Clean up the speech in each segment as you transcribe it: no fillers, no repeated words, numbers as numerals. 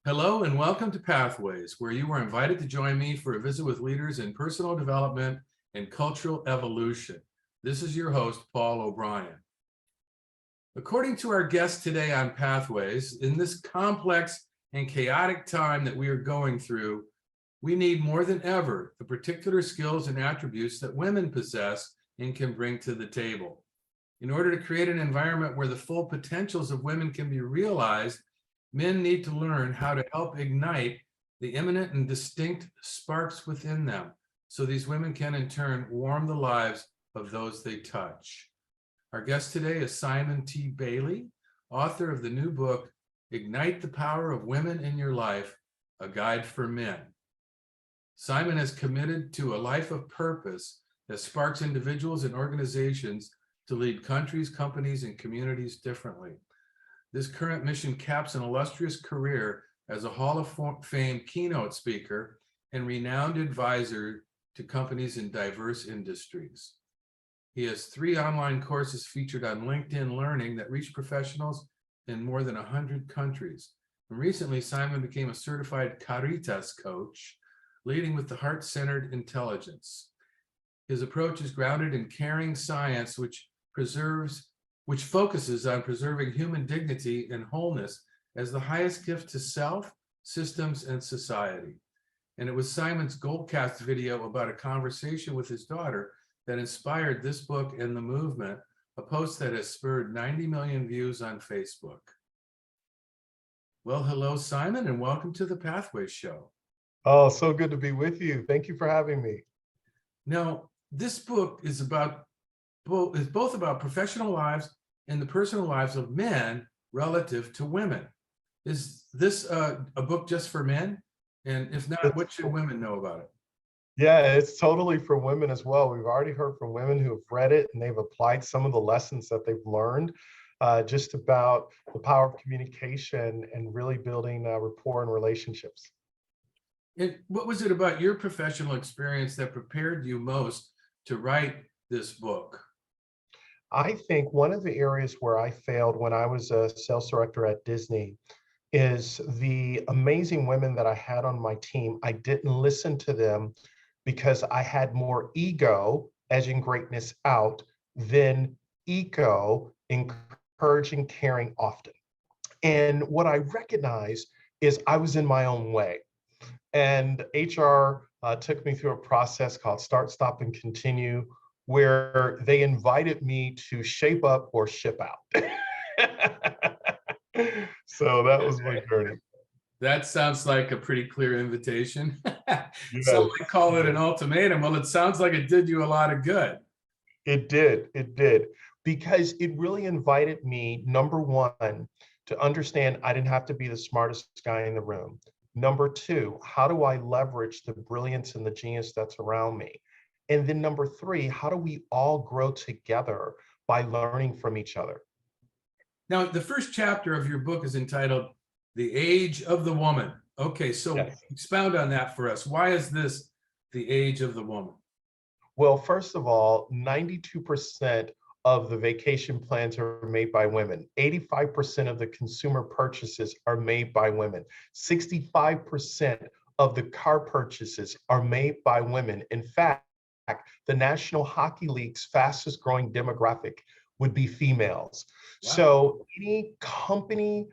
Hello and welcome to Pathways, where you are invited to join me for a visit with leaders in personal development and cultural evolution. This is your host, Paul O'Brien. According to our guest today on Pathways, in this complex and chaotic time that we are going through, we need more than ever the particular skills and attributes that women possess and can bring to the table. In order to create an environment where the full potentials of women can be realized, men need to learn how to help ignite the imminent and distinct sparks within them, so these women can in turn warm the lives of those they touch. Our guest today is Simon T. Bailey, author of the new book, Ignite the Power of Women in Your Life, A Guide for Men. Simon is committed to a life of purpose that sparks individuals and organizations to lead countries, companies, and communities differently. This current mission caps an illustrious career as a Hall of Fame keynote speaker and renowned advisor to companies in diverse industries. He has 3 online courses featured on LinkedIn Learning that reach professionals in more than 100 countries. And recently, Simon became a certified Caritas coach, leading with the heart-centered intelligence. His approach is grounded in caring science, which focuses on preserving human dignity and wholeness as the highest gift to self, systems, and society. And it was Simon's Goldcast video about a conversation with his daughter that inspired this book and the movement, a post that has spurred 90 million views on Facebook. Well, hello, Simon, and welcome to the Pathways Show. Oh, so good to be with you. Thank you for having me. Now, this book is both about professional lives and the personal lives of men relative to women. Is this a book just for men? And if not, what should women know about it? Yeah, it's totally for women as well. We've already heard from women who have read it and they've applied some of the lessons that they've learned just about the power of communication and really building rapport and relationships. And what was it about your professional experience that prepared you most to write this book? I think one of the areas where I failed when I was a sales director at Disney is the amazing women that I had on my team. I didn't listen to them because I had more ego, edging greatness out, than eco, encouraging, caring often. And what I recognized is I was in my own way. And HR took me through a process called Start, Stop, and Continue, where they invited me to shape up or ship out. So that was my journey. That sounds like a pretty clear invitation. Some Yes, might call it an ultimatum. Well, it sounds like it did you a lot of good. it did, because it really invited me, number one, to understand I didn't have to be the smartest guy in the room. Number two, how do I leverage the brilliance and the genius that's around me? And then number three, how do we all grow together by learning from each other? Now, the first chapter of your book is entitled The Age of the Woman. Okay, so Yes. expound on that for us. Why is this the age of the woman? Well, first of all, 92% of the vacation plans are made by women. 85% of the consumer purchases are made by women. 65% of the car purchases are made by women. In fact, the National Hockey League's fastest growing demographic would be females. Wow. So any company,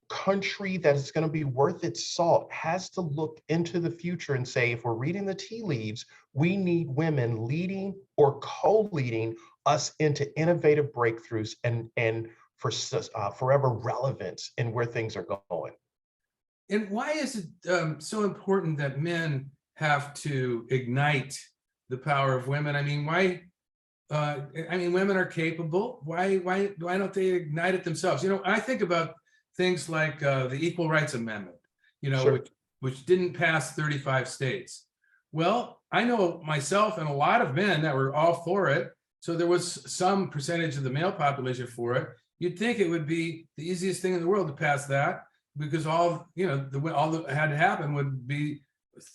country that is going to be worth its salt has to look into the future and say, if we're reading the tea leaves, we need women leading or co-leading us into innovative breakthroughs and for forever relevance in where things are going. And why is it so important that men have to ignite the power of women? I mean, why? Women are capable. Why don't they ignite it themselves? You know, I think about things like the Equal Rights Amendment, you know, Sure. which didn't pass 35 states. Well, I know myself and a lot of men that were all for it. So there was some percentage of the male population for it. You'd think it would be the easiest thing in the world to pass that, because all that had to happen would be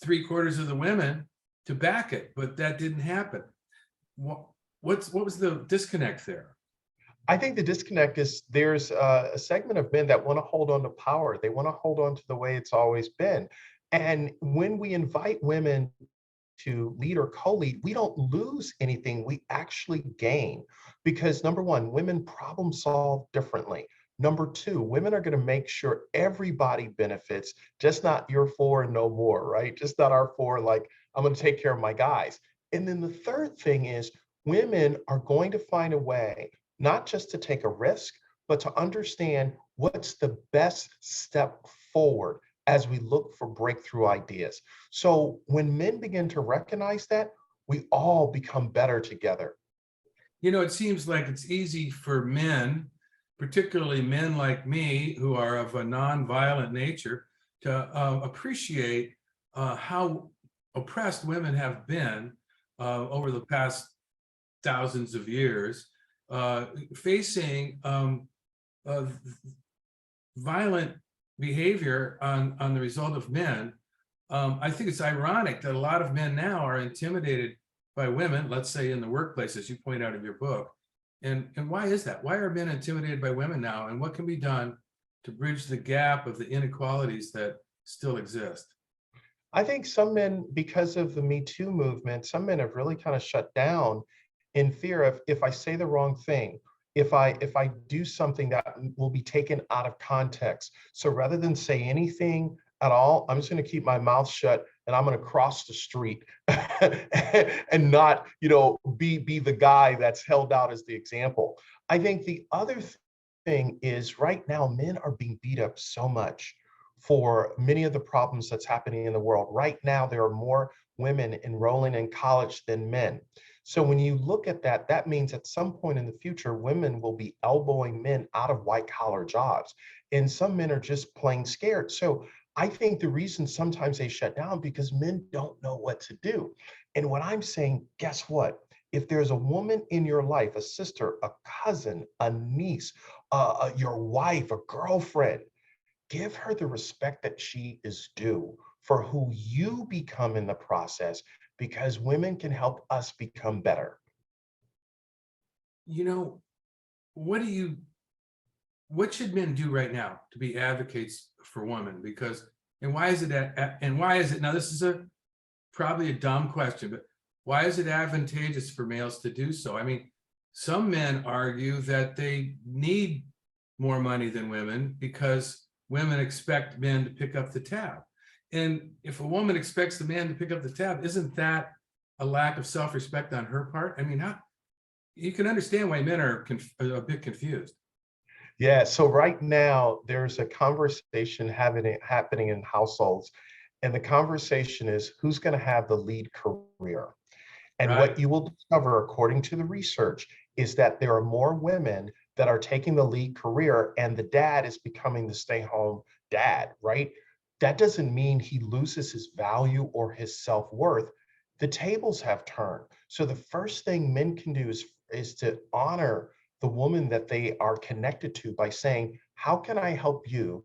3/4 of the women to back it, but that didn't happen. What was the disconnect there? I think the disconnect is there's a segment of men that want to hold on to power. They want to hold on to the way it's always been. And when we invite women to lead or co-lead, we don't lose anything. We actually gain because number one, women problem solve differently. Number two, women are going to make sure everybody benefits, just not your four and no more, right? Just not our four, like I'm going to take care of my guys. And then the third thing is women are going to find a way not just to take a risk, but to understand what's the best step forward as we look for breakthrough ideas. So when men begin to recognize that, we all become better together. You know, it seems like it's easy for men, particularly men like me, who are of a nonviolent nature, to appreciate how oppressed women have been over the past thousands of years, facing violent behavior on the result of men. I think it's ironic that a lot of men now are intimidated by women, let's say in the workplace, as you point out in your book. And why is that? Why are men intimidated by women now? And what can be done to bridge the gap of the inequalities that still exist? I think some men, because of the Me Too movement, some men have really kind of shut down in fear of if I say the wrong thing, if I do something that will be taken out of context. So rather than say anything at all, I'm just going to keep my mouth shut and I'm going to cross the street and not, be the guy that's held out as the example. I think the other thing is right now men are being beat up so much for many of the problems that's happening in the world. Right now, there are more women enrolling in college than men. So when you look at that, that means at some point in the future, women will be elbowing men out of white collar jobs. And some men are just plain scared. So I think the reason sometimes they shut down because men don't know what to do. And what I'm saying, guess what? If there's a woman in your life, a sister, a cousin, a niece, your wife, a girlfriend, give her the respect that she is due for who you become in the process, because women can help us become better. You know, what do you what should men do right now to be advocates for women? Because and why is it and why is it now? This is a probably a dumb question, but why is it advantageous for males to do so? I mean, some men argue that they need more money than women because women expect men to pick up the tab. And if a woman expects the man to pick up the tab, isn't that a lack of self-respect on her part? I mean, how, you can understand why men are a bit confused. Yeah, so right now there's a conversation happening in households, and the conversation is who's going to have the lead career. And what Right. you will discover, according to the research, is that there are more women that are taking the lead career, and the dad is becoming the stay home dad, right? That doesn't mean he loses his value or his self worth. The tables have turned. So the first thing men can do is to honor the woman that they are connected to by saying, how can I help you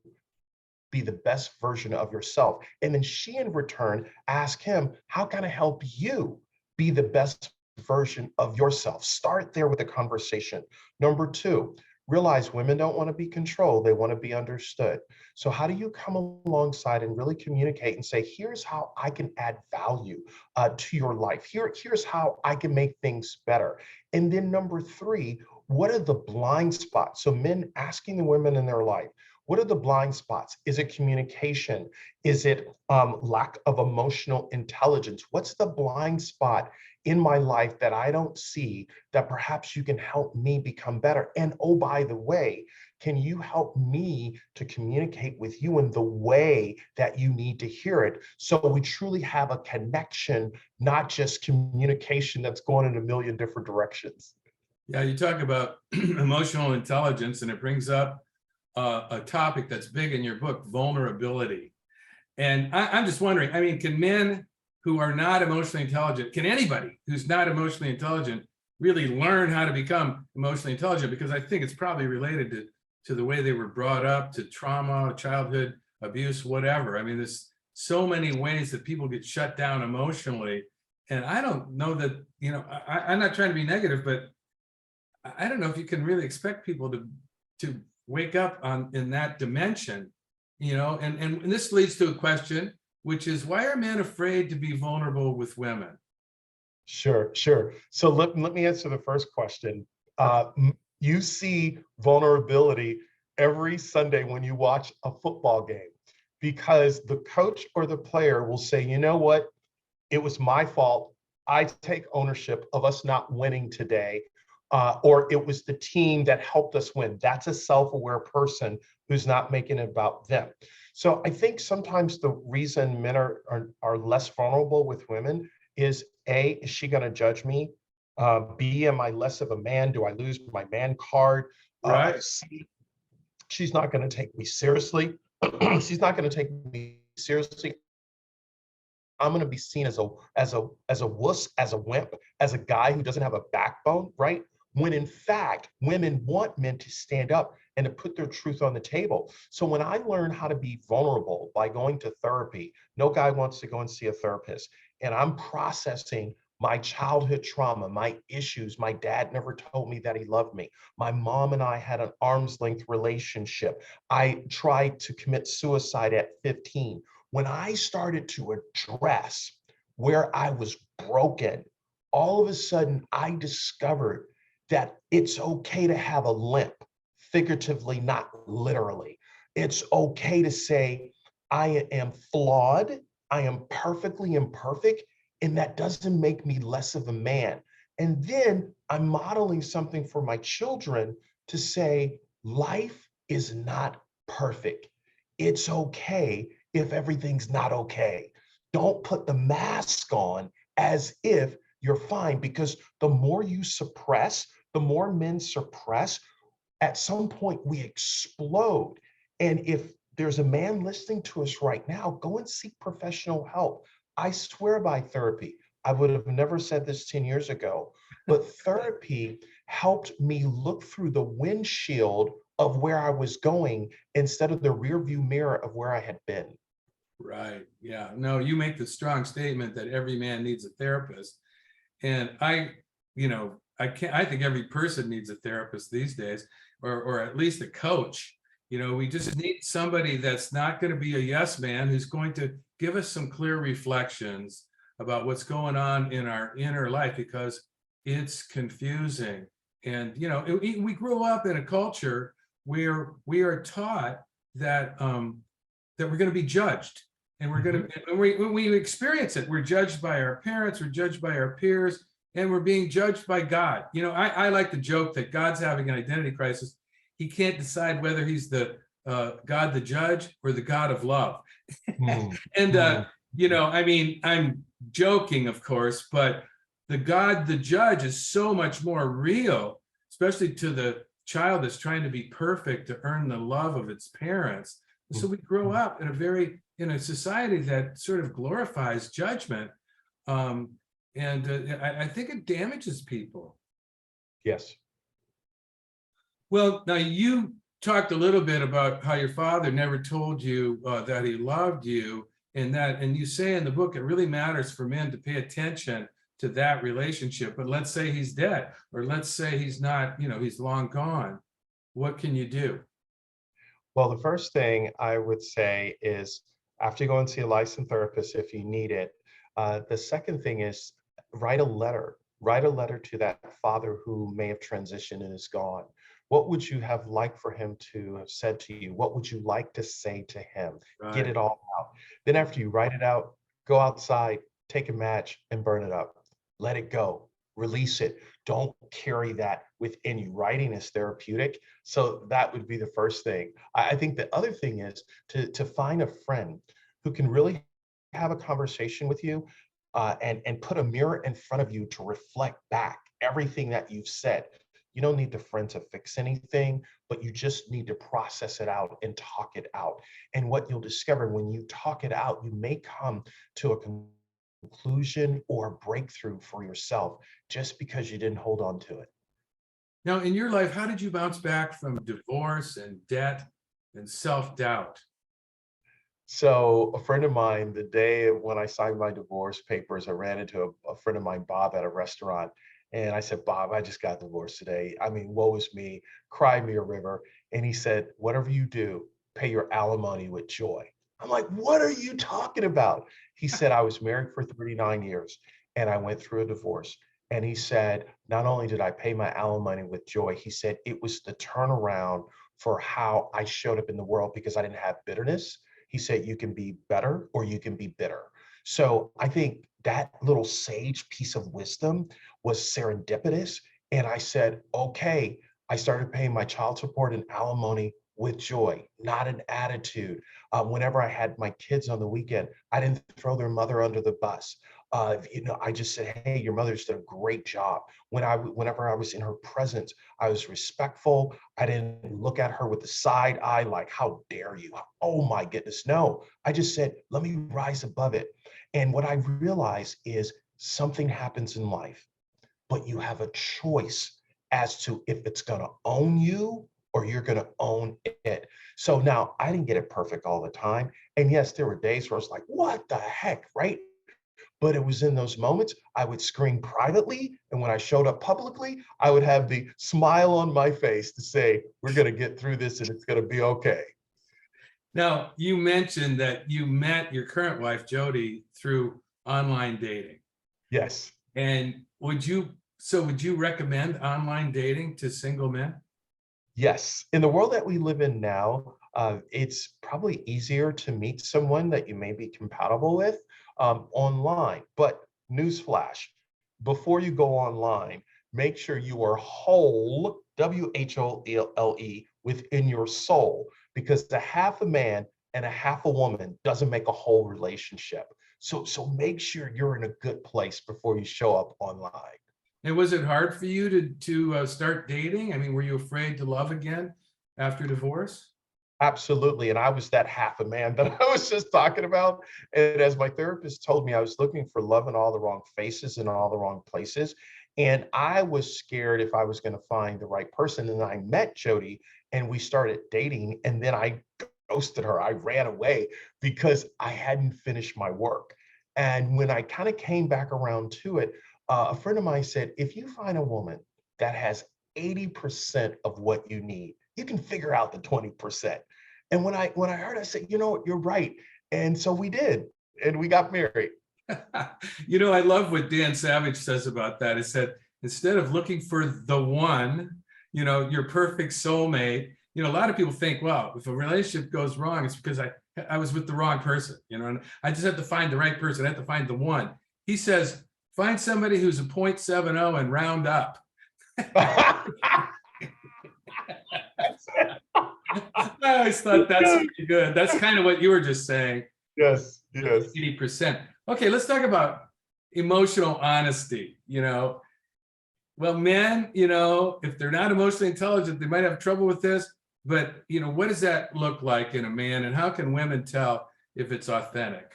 be the best version of yourself? And then she, in return, ask him, how can I help you be the best version of yourself? Start there with a conversation. Number two, realize women don't want to be controlled, they want to be understood. So, how do you come alongside and really communicate and say, here's how I can add value to your life? Here's how I can make things better. And then, number three, what are the blind spots? So, men asking the women in their life, what are the blind spots? Is it communication? Is it lack of emotional intelligence? What's the blind spot in my life that I don't see that perhaps you can help me become better? And oh, by the way, can you help me to communicate with you in the way that you need to hear it? So we truly have a connection, not just communication that's going in a million different directions. Yeah, you talk about emotional intelligence, and it brings up a topic that's big in your book, vulnerability. And I'm just wondering, I mean, can men who are not emotionally intelligent, can anybody who's not emotionally intelligent really learn how to become emotionally intelligent? Because I think it's probably related to the way they were brought up, to trauma, childhood abuse, whatever. I mean, there's so many ways that people get shut down emotionally. And I don't know that, I'm not trying to be negative, but I don't know if you can really expect people to wake up in that dimension, and this leads to a question, which is, why are men afraid to be vulnerable with women? Sure, sure. So let me answer the first question. Okay. You see vulnerability every Sunday when you watch a football game because the coach or the player will say, you know what? It was my fault. I take ownership of us not winning today. Or it was the team that helped us win. That's a self-aware person who's not making it about them. So I think sometimes the reason men are less vulnerable with women is A, is she going to judge me? B, am I less of a man? Do I lose my man card? Right. C, she's not going to take me seriously. She's not going to take me seriously. I'm going to be seen as a wuss, as a wimp, as a guy who doesn't have a backbone, right? When in fact, women want men to stand up and to put their truth on the table. So when I learned how to be vulnerable by going to therapy, no guy wants to go and see a therapist, and I'm processing my childhood trauma, my issues. My dad never told me that he loved me. My mom and I had an arm's length relationship. I tried to commit suicide at 15. When I started to address where I was broken, all of a sudden I discovered that it's okay to have a limp, figuratively, not literally. It's okay to say, I am flawed, I am perfectly imperfect, and that doesn't make me less of a man. And then I'm modeling something for my children to say, life is not perfect. It's okay if everything's not okay. Don't put the mask on as if you're fine, because the more you suppress, the more men suppress, at some point we explode. And if there's a man listening to us right now, go and seek professional help. I swear by therapy. I would have never said this 10 years ago, but therapy helped me look through the windshield of where I was going instead of the rear view mirror of where I had been. Right. Yeah. No, you make the strong statement that every man needs a therapist. And I think every person needs a therapist these days, or at least a coach. We just need somebody that's not going to be a yes man, who's going to give us some clear reflections about what's going on in our inner life, because it's confusing. And, we grew up in a culture where we are taught that, that we're going to be judged. And we're going to, when we experience it, we're judged by our parents, we're judged by our peers, and we're being judged by God. I like to joke that God's having an identity crisis. He can't decide whether he's the God the judge or the God of love. Mm, And, mm, I'm joking, of course, but the God the judge is so much more real, especially to the child that's trying to be perfect to earn the love of its parents. So we grow mm. up in a society that sort of glorifies judgment. And I think it damages people. Yes. Well, now you talked a little bit about how your father never told you that he loved you, and you say in the book it really matters for men to pay attention to that relationship. But let's say he's dead, or let's say he's not, he's long gone. What can you do? Well, the first thing I would say is, after you go and see a licensed therapist if you need it, the second thing is write a letter. Write a letter to that father who may have transitioned and is gone. What would you have liked for him to have said to you? What would you like to say to him? Get Right. it all out. Then after you write it out, go outside, take a match and burn it up. Let it go. Release it. Don't carry that within you. Writing is therapeutic. So that would be the first thing. I think the other thing is to find a friend who can really have a conversation with you, and put a mirror in front of you to reflect back everything that you've said. You don't need the friend to fix anything, but you just need to process it out and talk it out. And what you'll discover when you talk it out, you may come to a conclusion or a breakthrough for yourself just because you didn't hold on to it. Now, in your life, how did you bounce back from divorce and debt and self-doubt? So a friend of mine, the day when I signed my divorce papers, I ran into a friend of mine, Bob, at a restaurant. And I said, Bob, I just got divorced today. I mean, woe is me, cry me a river. And he said, whatever you do, pay your alimony with joy. I'm like, what are you talking about? He said, I was married for 39 years and I went through a divorce. And he said, not only did I pay my alimony with joy, he said it was the turnaround for how I showed up in the world because I didn't have bitterness. He said, you can be better or you can be bitter. So I think that little sage piece of wisdom was serendipitous. And I said, okay, I started paying my child support and alimony with joy, not an attitude. Whenever I had my kids on the weekend, I didn't throw their mother under the bus. I just said, "Hey, your mother's did a great job." Whenever I was in her presence, I was respectful. I didn't look at her with the side eye, like, "How dare you?" Oh my goodness, no. I just said, "Let me rise above it." And what I realized is something happens in life, but you have a choice as to if it's going to own you or you're going to own it. So now I didn't get it perfect all the time. And yes, there were days where I was like, what the heck, right? But it was in those moments I would scream privately. And when I showed up publicly, I would have the smile on my face to say, we're going to get through this and it's going to be okay. Now, you mentioned that you met your current wife, Jody, through online dating. Yes. And would you recommend online dating to single men? Yes. In the world that we live in now, it's probably easier to meet someone that you may be compatible with online. But newsflash, before you go online, make sure you are whole, WHOLE, within your soul, because a half a man and a half a woman doesn't make a whole relationship. So make sure you're in a good place before you show up online. And was it hard for you to start dating? I mean, were you afraid to love again after divorce? Absolutely. And I was that half a man that I was just talking about. And as my therapist told me, I was looking for love in all the wrong faces in all the wrong places. And I was scared if I was going to find the right person. And I met Jody and we started dating. And then I ghosted her. I ran away because I hadn't finished my work. And when I kind of came back around to it, a friend of mine said, if you find a woman that has 80% of what you need, you can figure out the 20%. And when I heard, I said, you know what, you're right. And so we did, and we got married. I love what Dan Savage says about that. He said, instead of looking for the one, your perfect soulmate, a lot of people think, well, if a relationship goes wrong, it's because I was with the wrong person, and I just have to find the right person. I have to find the one. He says, find somebody who's a 0.70 and round up. I always thought that's pretty good. That's kind of what you were just saying. Yes, yes. 80%. Okay, let's talk about emotional honesty. Well, men, if they're not emotionally intelligent, they might have trouble with this. But, what does that look like in a man? And how can women tell if it's authentic?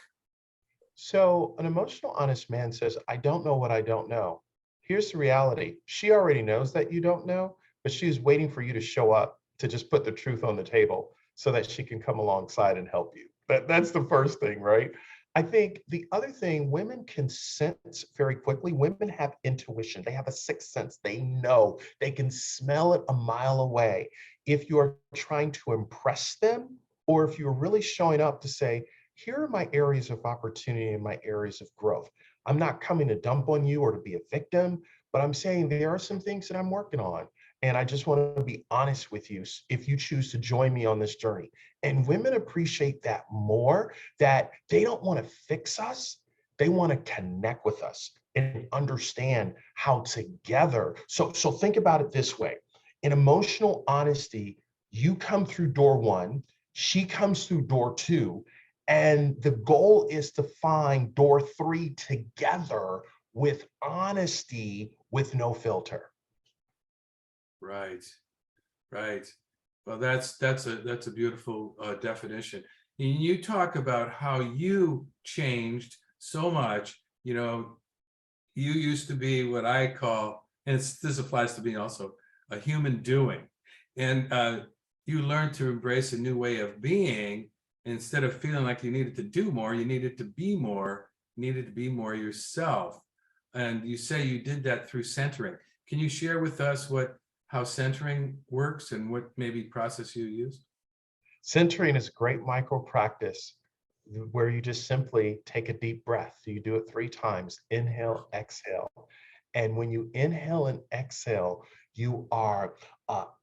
So an emotional honest man says, I don't know what I don't know. Here's the reality. She already knows that you don't know, but she's waiting for you to show up to just put the truth on the table so that she can come alongside and help you. That's the first thing, right? I think the other thing, women can sense very quickly. Women have intuition. They have a sixth sense. They know. They can smell it a mile away. If you're trying to impress them, or if you're really showing up to say, here are my areas of opportunity and my areas of growth. I'm not coming to dump on you or to be a victim, but I'm saying there are some things that I'm working on. And I just want to be honest with you if you choose to join me on this journey. And women appreciate that more, that they don't want to fix us. They want to connect with us and understand how together. So think about it this way. In emotional honesty, you come through door one, she comes through door two, and the goal is to find door three together with honesty, with no filter. Right, right. Well, that's a beautiful definition. And you talk about how you changed so much. You used to be what I call, and this applies to me also, a human doing, and you learned to embrace a new way of being. Instead of feeling like you needed to do more, you needed to be more. You needed to be more yourself. and you say you did that through centering. Can you share with us how centering works and what maybe process you use? Centering is great micro practice where you just simply take a deep breath. You do it 3 times, inhale, exhale. And when you inhale and exhale, you are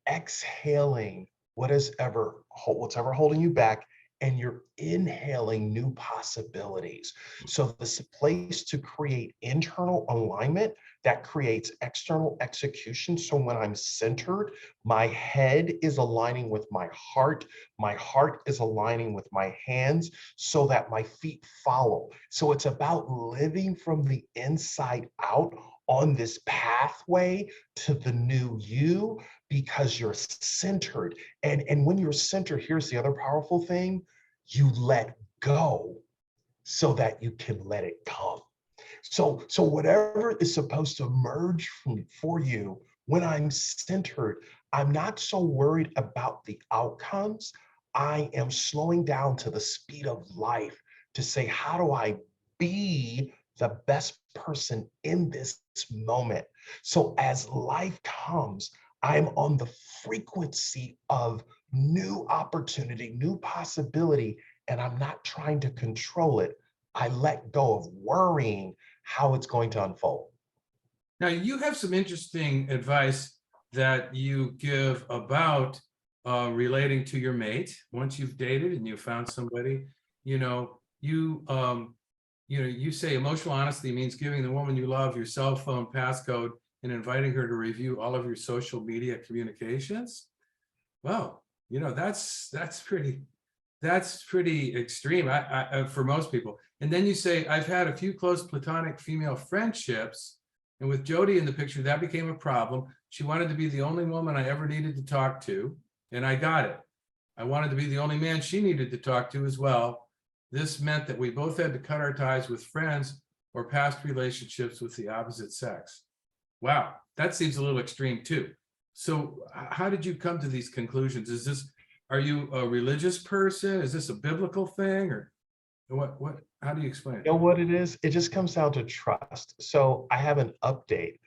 exhaling what's ever holding you back, and you're inhaling new possibilities. So this is a place to create internal alignment that creates external execution. So when I'm centered, my head is aligning with my heart is aligning with my hands so that my feet follow. So it's about living from the inside out on this pathway to the new you, because you're centered. And when you're centered, here's the other powerful thing: you let go so that you can let it come. So whatever is supposed to emerge for you, when I'm centered, I'm not so worried about the outcomes. I am slowing down to the speed of life to say, how do I be the best person in this moment? So as life comes, I'm on the frequency of new opportunity, new possibility, and I'm not trying to control it. I let go of worrying how it's going to unfold. Now, you have some interesting advice that you give about relating to your mate. Once you've dated and you found somebody, you know, you say emotional honesty means giving the woman you love your cell phone passcode and inviting her to review all of your social media communications. Well, that's pretty extreme for most people. And then you say, I've had a few close platonic female friendships, and with Jody in the picture, that became a problem. She wanted to be the only woman I ever needed to talk to, and I got it. I wanted to be the only man she needed to talk to as well. This meant that we both had to cut our ties with friends or past relationships with the opposite sex. Wow, that seems a little extreme too. So how did you come to these conclusions? Are you a religious person? Is this a biblical thing, or how do you explain it? You know what it is? It just comes down to trust. So I have an update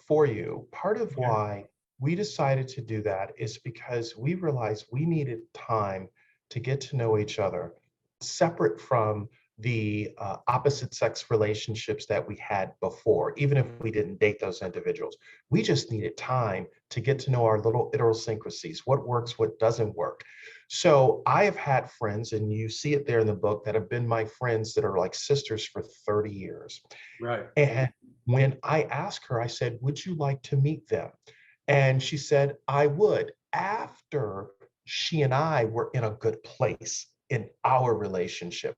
for you. Part of Okay. why we decided to do that is because we realized we needed time to get to know each other, separate from the opposite sex relationships that we had before, even if we didn't date those individuals. We just needed time to get to know our little idiosyncrasies, what works, what doesn't work. So I have had friends, and you see it there in the book, that have been my friends that are like sisters for 30 years. Right. And when I asked her, I said, would you like to meet them? And she said, I would, after she and I were in a good place in our relationship.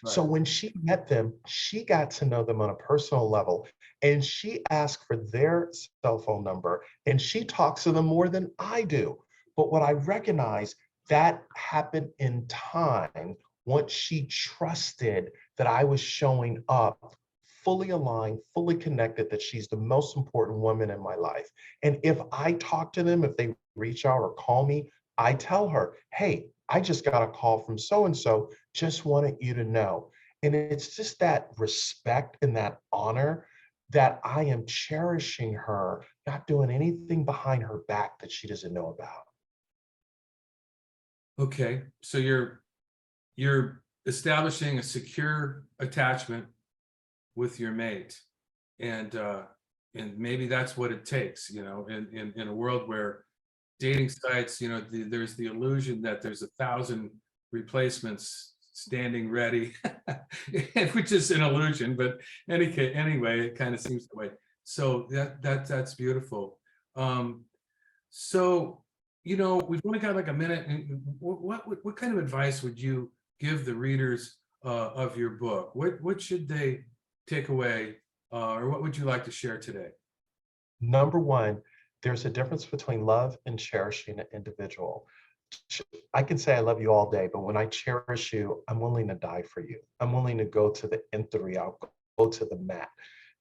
So Right. when she met them, she got to know them on a personal level, and she asked for their cell phone number, and she talks to them more than I do. But what I recognize, that happened in time once she trusted that I was showing up fully aligned, fully connected, that she's the most important woman in my life. And if I talk to them, if they reach out or call me, I tell her, hey, I just got a call from so and so, just wanted you to know. And it's just that respect and that honor that I am cherishing her, not doing anything behind her back that she doesn't know about. Okay. So you're establishing a secure attachment with your mate, and maybe that's what it takes, in a world where dating sites, there's the illusion that there's 1,000 replacements standing ready, which is an illusion, but anyway, it kind of seems that way. So that's beautiful. So we've only got like a minute. And what kind of advice would you give the readers of your book? What should they take away, or what would you like to share today? Number one, there's a difference between love and cherishing an individual. I can say I love you all day, but when I cherish you, I'm willing to die for you. I'm willing to go to the nth degree. I'll go to the mat.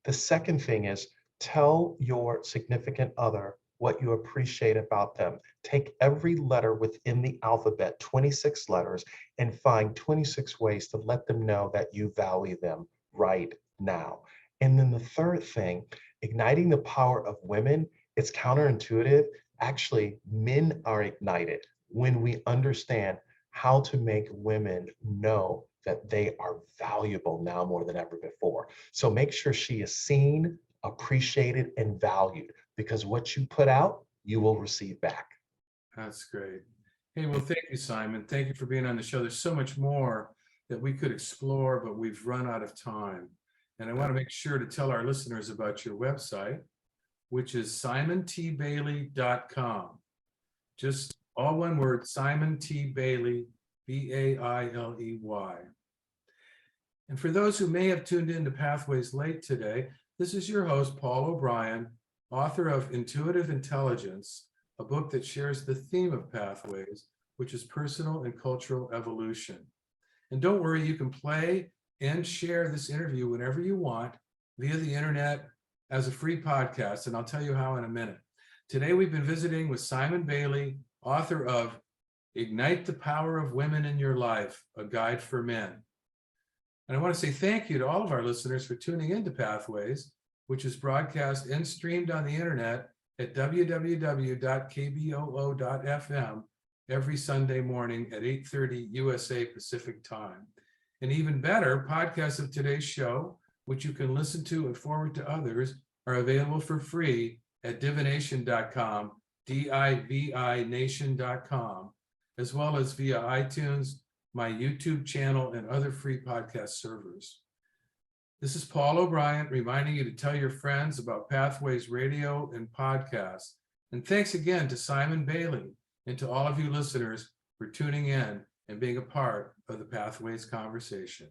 The second thing is, tell your significant other what you appreciate about them. Take every letter within the alphabet, 26 letters, and find 26 ways to let them know that you value them right now. And then the third thing, igniting the power of women, it's counterintuitive. Actually, men are ignited when we understand how to make women know that they are valuable now more than ever before. So make sure she is seen, appreciated, and valued, because what you put out, you will receive back. That's great. Hey, well, thank you, Simon. Thank you for being on the show. There's so much more that we could explore, but we've run out of time. And I want to make sure to tell our listeners about your website, which is simontbailey.com. Just all one word, Simon T. Bailey, Bailey. And for those who may have tuned in to Pathways late today, this is your host, Paul O'Brien, author of Intuitive Intelligence, a book that shares the theme of Pathways, which is personal and cultural evolution. And don't worry, you can play and share this interview whenever you want via the internet as a free podcast, and I'll tell you how in a minute. Today, we've been visiting with Simon Bailey, author of Ignite the Power of Women in Your Life, a Guide for Men. And I want to say thank you to all of our listeners for tuning into Pathways, which is broadcast and streamed on the internet at www.kboo.fm every Sunday morning at 8:30 USA Pacific Time. And even better, podcasts of today's show, which you can listen to and forward to others, are available for free at divination.com, divination.com, as well as via iTunes, my YouTube channel, and other free podcast servers. This is Paul O'Brien reminding you to tell your friends about Pathways Radio and podcasts. And thanks again to Simon Bailey and to all of you listeners for tuning in and being a part of the Pathways conversation.